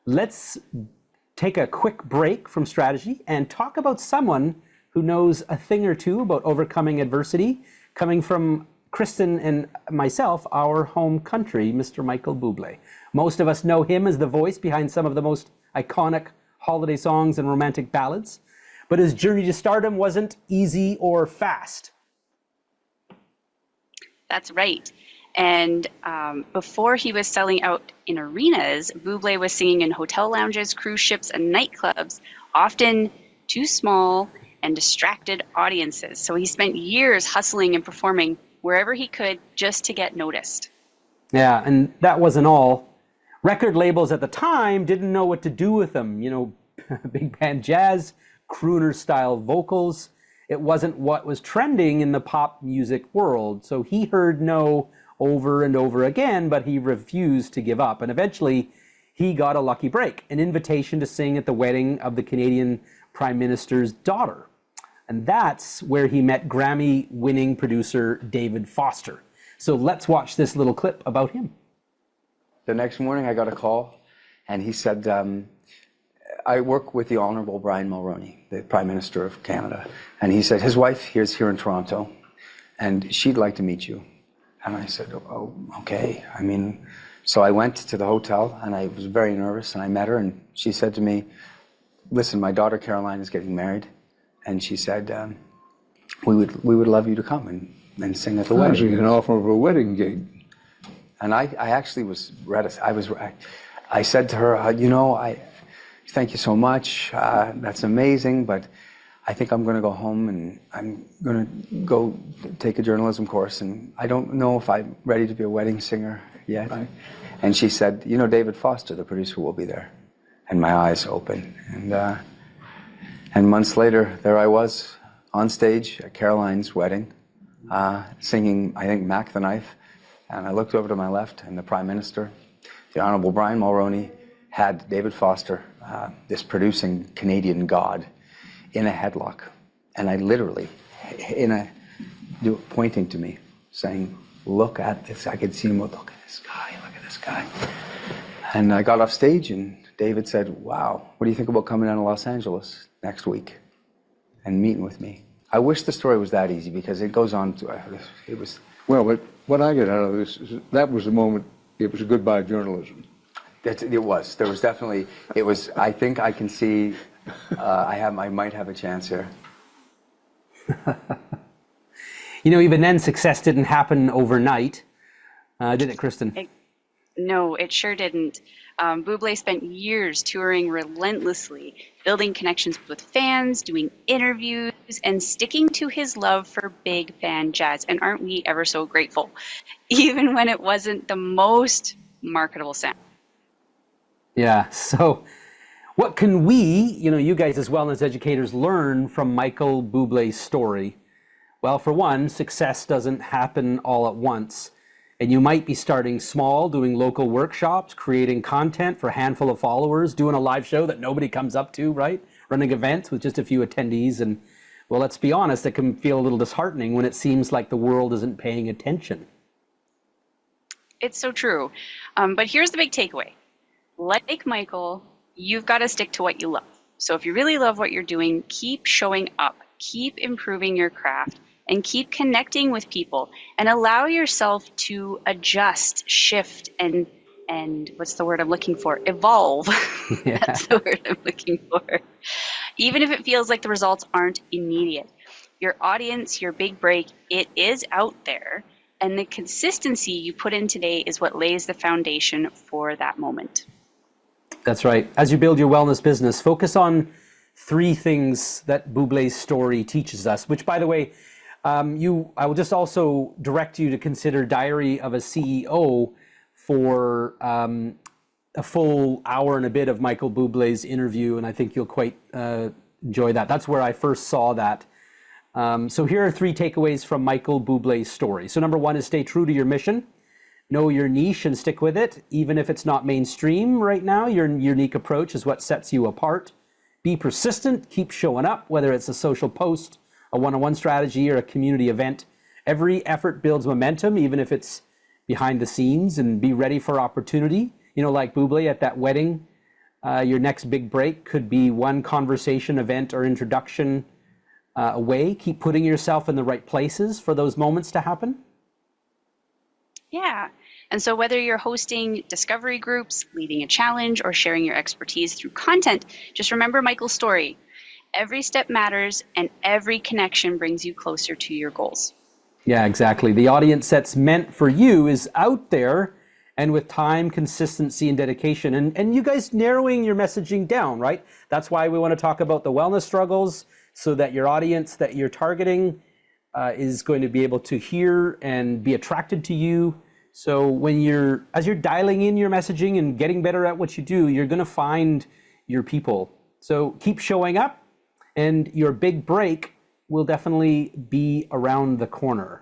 Let's take a quick break from strategy and talk about someone who knows a thing or two about overcoming adversity, coming from Kristen and myself, our home country, Mr. Michael Bublé. Most of us know him as the voice behind some of the most iconic holiday songs and romantic ballads, but his journey to stardom wasn't easy or fast. That's right. And before he was selling out in arenas, Bublé was singing in hotel lounges, cruise ships, and nightclubs, often too small and distracted audiences. So he spent years hustling and performing wherever he could just to get noticed. Yeah, and that wasn't all. Record labels at the time didn't know what to do with him. You know, big band jazz, crooner style vocals. It wasn't what was trending in the pop music world. So he heard no over and over again, but he refused to give up. And eventually he got a lucky break, an invitation to sing at the wedding of the Canadian Prime Minister's daughter. And that's where he met Grammy-winning producer David Foster. So let's watch this little clip about him. The next morning I got a call and he said, I work with the Honorable Brian Mulroney, the Prime Minister of Canada. And he said, his wife is here in Toronto and she'd like to meet you. And I said, oh, okay. I mean, so I went to the hotel and I was very nervous and I met her and she said to me, listen, my daughter Caroline is getting married. And she said, we would love you to come and sing at the wedding. So you can offer a wedding gig. And I actually was reticent. I said to her, you know, thank you so much. That's amazing, but I think I'm going to go home and I'm going to go take a journalism course. And I don't know if I'm ready to be a wedding singer yet. Right. And she said, you know, David Foster, the producer, will be there. And my eyes opened. And months later, there I was on stage at Caroline's wedding, singing, I think, Mac the Knife. And I looked over to my left, and the Prime Minister, the Honorable Brian Mulroney, had David Foster, this producing Canadian god, in a headlock. And I literally, pointing to me, saying, look at this. I could see him, look at this guy, look at this guy. And I got off stage, and David said, wow, what do you think about coming down to Los Angeles next week and meeting with me? I wish the story was that easy because it goes on to, it was... Well, but what I get out of this is that was the moment, it was a goodbye journalism. It was. There was definitely, it was, I think I can see, I might have a chance here. You know, even then, success didn't happen overnight, did it, Kristen? No, it sure didn't. Bublé spent years touring relentlessly, building connections with fans, doing interviews, and sticking to his love for big band jazz. And aren't we ever so grateful? Even when it wasn't the most marketable sound. Yeah, so what can we, you know, you guys as wellness educators, learn from Michael Bublé's story? Well, for one, success doesn't happen all at once. And you might be starting small, doing local workshops, creating content for a handful of followers, doing a live show that nobody comes up to, right? Running events with just a few attendees. And, well, let's be honest, it can feel a little disheartening when it seems like the world isn't paying attention. It's so true. But here's the big takeaway. Like Michael, you've got to stick to what you love. So if you really love what you're doing, keep showing up, keep improving your craft, and keep connecting with people, and allow yourself to adjust, shift, and what's the word I'm looking for? Evolve. Yeah. That's the word I'm looking for. Even if it feels like the results aren't immediate. Your audience, your big break, it is out there, and the consistency you put in today is what lays the foundation for that moment. That's right. As you build your wellness business, focus on 3 things that Bublé's story teaches us, which, by the way, I will just also direct you to consider Diary of a CEO for a full hour and a bit of Michael Bublé's interview, and I think you'll quite enjoy that. That's where I first saw that. So here are 3 takeaways from Michael Bublé's story. So number 1 is stay true to your mission. Know your niche and stick with it. Even if it's not mainstream right now, your unique approach is what sets you apart. Be persistent, keep showing up, whether it's a social post, a one-on-one strategy, or a community event. Every effort builds momentum, even if it's behind the scenes, and be ready for opportunity. You know, like Bublé at that wedding Your next big break could be one conversation, event, or introduction away. Keep putting yourself in the right places for those moments to happen. Yeah. And so whether you're hosting discovery groups, leading a challenge, or sharing your expertise through content, just remember Michael's story. Every step matters and every connection brings you closer to your goals. Yeah, exactly. The audience that's meant for you is out there, and with time, consistency, and dedication, and you guys narrowing your messaging down, right? That's why we want to talk about the wellness struggles, so that your audience that you're targeting is going to be able to hear and be attracted to you. So as you're dialing in your messaging and getting better at what you do, you're going to find your people. So keep showing up, and your big break will definitely be around the corner.